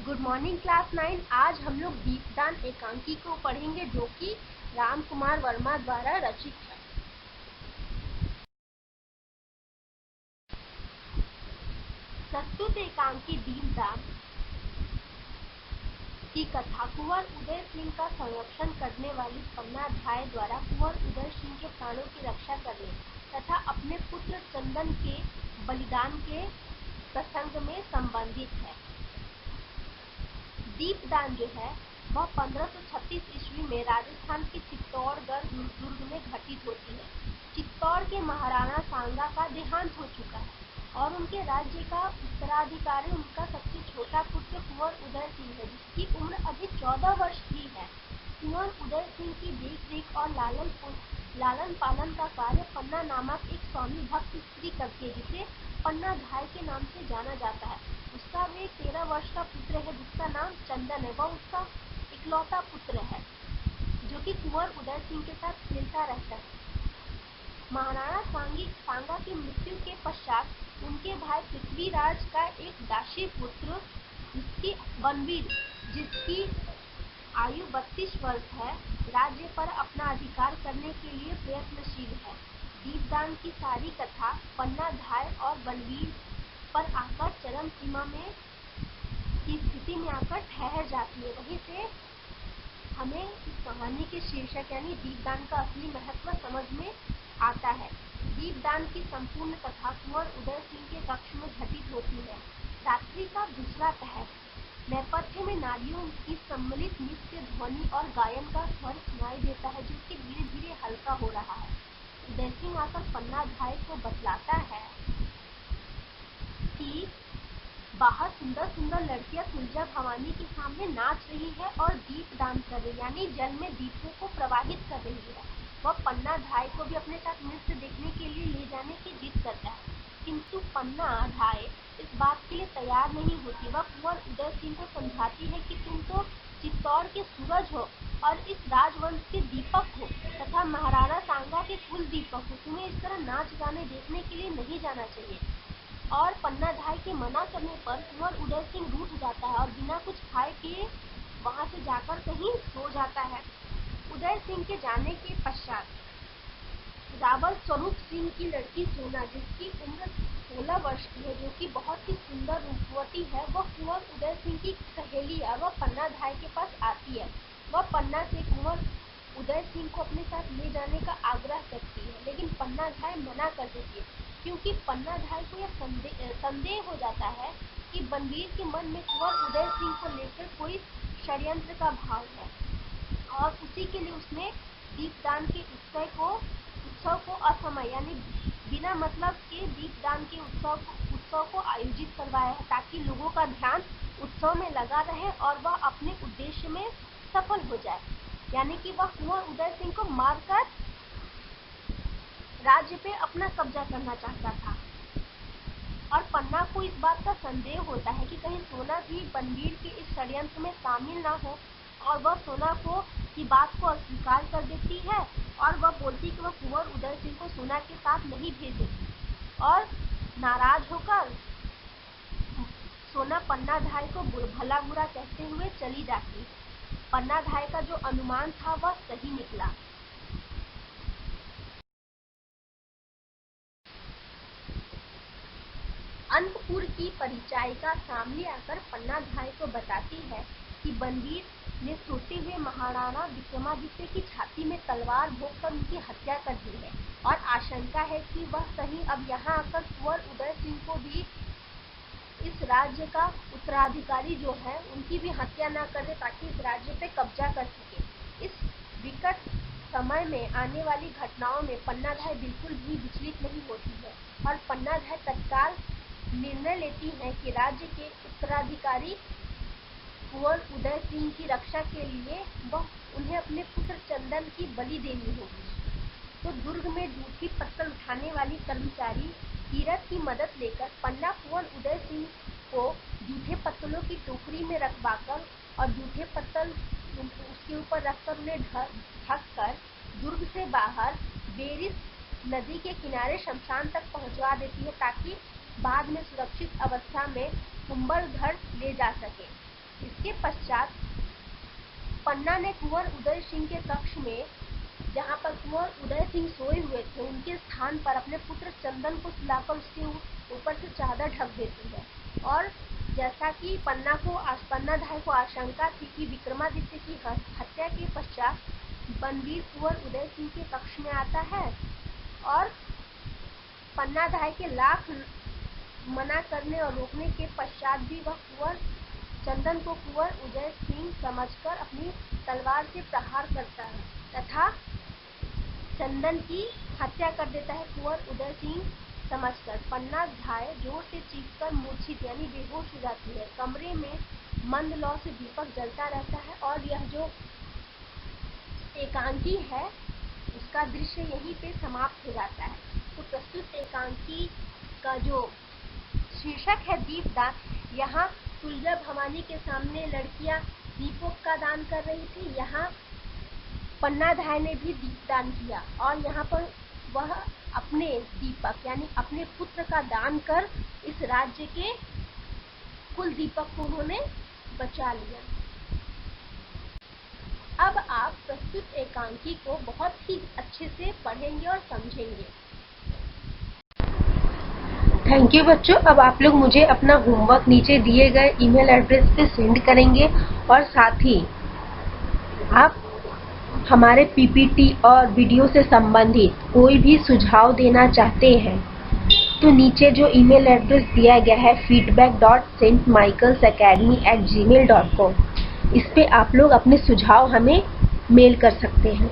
Good morning class 9। आज हम लोग दीपदान एकांकी को पढ़ेंगे जो कि राम कुमार वर्मा द्वारा रचित है। प्रस्तुत एकांकी दीपदान की कथा कुंवर उदय सिंह का संरक्षण करने वाली पन्ना धाय द्वारा कुंवर उदय सिंह के प्राणों की रक्षा करने तथा अपने पुत्र चंदन के बलिदान के प्रसंग में संबंधित है। दीपदान जो है वह 1536 ईस्वी में राजस्थान के चित्तौड़गढ़ दुर्ग में घटित होती है। चित्तौड़ के महाराणा सांगा का देहांत हो चुका है और उनके राज्य का उत्तराधिकारी उनका सबसे छोटा पुत्र कुंवर उदय सिंह है, जिसकी उम्र अभी 14 वर्ष की है। कुंवर उदय सिंह की देख-रेख और लालन पालन का कार्य पन्ना नामक एक स्वामी भक्त स्त्री करती है, जिसे पन्ना धाय के नाम से जाना जाता है। उसका भी 13 वर्ष का पुत्र है जिसका नाम चंदन है। वह उसका इकलौता पुत्र है जो कि कुंवर उदय सिंह के साथ खेलता रहता है। महाराणा सांगा की मृत्यु के पश्चात उनके भाई पृथ्वीराज का एक दासी पुत्र बनवीर, जिसकी आयु 32 वर्ष है, राज्य पर अपना अधिकार करने के लिए प्रयत्नशील है। दीपदान की सारी कथा पन्ना धाय और बनवीर पर आकर चरम सीमा में की स्थिति में आकर ठहर जाती है। वहीं से हमें इस कहानी के शीर्षक यानी दीपदान का असली महत्व समझ में आता है। दीपदान की संपूर्ण कथा कुंवर उदय सिंह के कक्ष में घटित होती है। रात्रि का दूसरा पहर, नेपथ्य में नारियों की सम्मिलित नृत्य ध्वनि और गायन का स्वर सुनाई देता है जो कि धीरे धीरे हल्का हो रहा है। उदय सिंह आकर पन्ना धाय को बतलाता है कि बाहर सुंदर सुंदर लड़कियां तुलजा भवानी के सामने नाच रही है और दीपदान कर रही, यानी जल में दीपों को प्रवाहित कर रही है। वह पन्ना धाय को भी अपने साथ नृत्य देखने के लिए ले जाने की जिद करता है, किंतु पन्ना धाय इस बात के लिए तैयार नहीं होती। वह कुंवर उदय सिंह को समझाती है कि तुम तो चित्तौड़ के सूरज हो और इस राजवंश के दीपक हो तथा महाराणा सांगा के कुल दीपक हो, तुम्हें इस तरह नाच गाने देखने के लिए नहीं जाना चाहिए। और पन्ना धाय के मना करने पर कुंवर उदय सिंह रूठ जाता है और बिना कुछ खाए पिए वहां से जाकर कहीं सो जाता है। उदय सिंह के जाने के पश्चात रावल स्वरूप सिंह की लड़की सोना, जिसकी उम्र 16 वर्ष की है, जो कि बहुत ही सुंदर रूपवती है, वह कुंवर उदय सिंह की सहेली है। वह पन्ना धाय के पास आती है। वह पन्ना से कुंवर उदय सिंह को अपने साथ ले जाने का आग्रह करती है, लेकिन पन्ना धाय मना कर देती है, क्योंकि पन्ना धाय को यह संदेह हो जाता है कि बनवीर के मन में कुंवर उदय सिंह को लेकर कोई षड्यंत्र का भाव है और उसी के लिए उसने दीपदान के उत्सव को असमय यानी बिना मतलब के दीपदान के उत्सव को आयोजित करवाया है, ताकि लोगों का ध्यान उत्सव में लगा रहे और वह अपने उद्देश्य में सफल हो जाए, यानी कि वह कुंवर उदय सिंह को मारकर राज्य पे अपना कब्जा करना चाहता था। और पन्ना को इस बात का संदेह होता है कि कहीं सोना भी बनवीर के इस षड्यंत्र में शामिल ना हो, और वह सोना को की बात को अस्वीकार कर देती है और वह बोलती कि वह कुंवर उदय सिंह को सोना के साथ नहीं भेजेगी। और नाराज होकर सोना पन्ना धाय को भला बुरा कहते हुए चली जाती। पन्ना धाय का जो अनुमान था वह सही निकला। अंतपुर की परिचारिका सामने आकर पन्ना धाय को बताती है कि बनवीर ने सोते हुए महाराणा विक्रमादित्य की छाती में तलवार भोंककर उनकी हत्या कर दी है और आशंका है कि वह कहीं अब यहाँ आकर कुंवर उदय सिंह को भी इस राज्य का उत्तराधिकारी जो है उनकी भी हत्या न कर दे, ताकि इस राज्य पे कब्जा कर सके। इस विकट समय में आने वाली घटनाओं में पन्ना धाय बिल्कुल भी विचलित नहीं होती है और पन्ना धाय तत्काल निर्णय लेती है कि राज्य के उत्तराधिकारी कुंवर उदय सिंह की रक्षा के लिए वह उन्हें अपने पुत्र चंदन की बलि देनी होगी। तो दुर्ग में जूठी पत्तल उठाने वाली कर्मचारी कीरत की मदद लेकर पन्ना कुंवर उदय सिंह को जूठे पत्तलों की टोकरी में रखवाकर और जूठे पत्तल उसके ऊपर रखकर उन्हें ढक कर दुर्ग से बाहर बेरिस नदी के किनारे शमशान तक पहुंचवा देती है, ताकि बाद में सुरक्षित अवस्था में कुंभलगढ़ ले जा सके। इसके पश्चात पन्ना ने कुंवर उदय सिंह के कक्ष में, जहाँ पर कुंवर उदय सिंह सोए हुए थे, उनके स्थान पर अपने पुत्र चंदन को सुलाकर उसके ऊपर से चादर ढक देती है। और जैसा कि पन्नाधाय को आशंका थी कि विक्रमादित्य की हत्या के पश्चात बनवीर कुंवर उदय सिंह के कक्ष में आता है और पन्नाधाय के लाख मना करने और रोकने के पश्चात भी वह कुंवर चंदन को कुंवर उदय सिंह समझकर अपनी तलवार से प्रहार करता है तथा चंदन की हत्या कर देता है कुंवर उदय सिंह समझकर। पन्नाधाय जोर से चीखकर मूर्छित यानी बेहोश हो जाती है। कमरे में मंद लौ से दीपक जलता रहता है और यह जो एकांकी है उसका दृश्य यहीं पे समाप्त हो जाता है। तो प्रस्तुत एकांकी का जो शीर्षक है दीपदान, यहाँ तुलजा भवानी के सामने लड़कियां दीपों का दान कर रही थी, यहाँ पन्नाधाय ने भी दीपदान किया और यहाँ पर वह अपने दीपक यानी अपने पुत्र का दान कर इस राज्य के कुल दीपक को उन्होंने बचा लिया। अब आप प्रस्तुत एकांकी को बहुत ही अच्छे से पढ़ेंगे और समझेंगे। थैंक यू बच्चों। अब आप लोग मुझे अपना होमवर्क नीचे दिए गए ईमेल एड्रेस पे सेंड करेंगे और साथ ही आप हमारे पीपीटी और वीडियो से संबंधित कोई भी सुझाव देना चाहते हैं तो नीचे जो ईमेल एड्रेस दिया गया है feedback.stmichaelsacademy@gmail.com, इस पे आप लोग अपने सुझाव हमें मेल कर सकते हैं।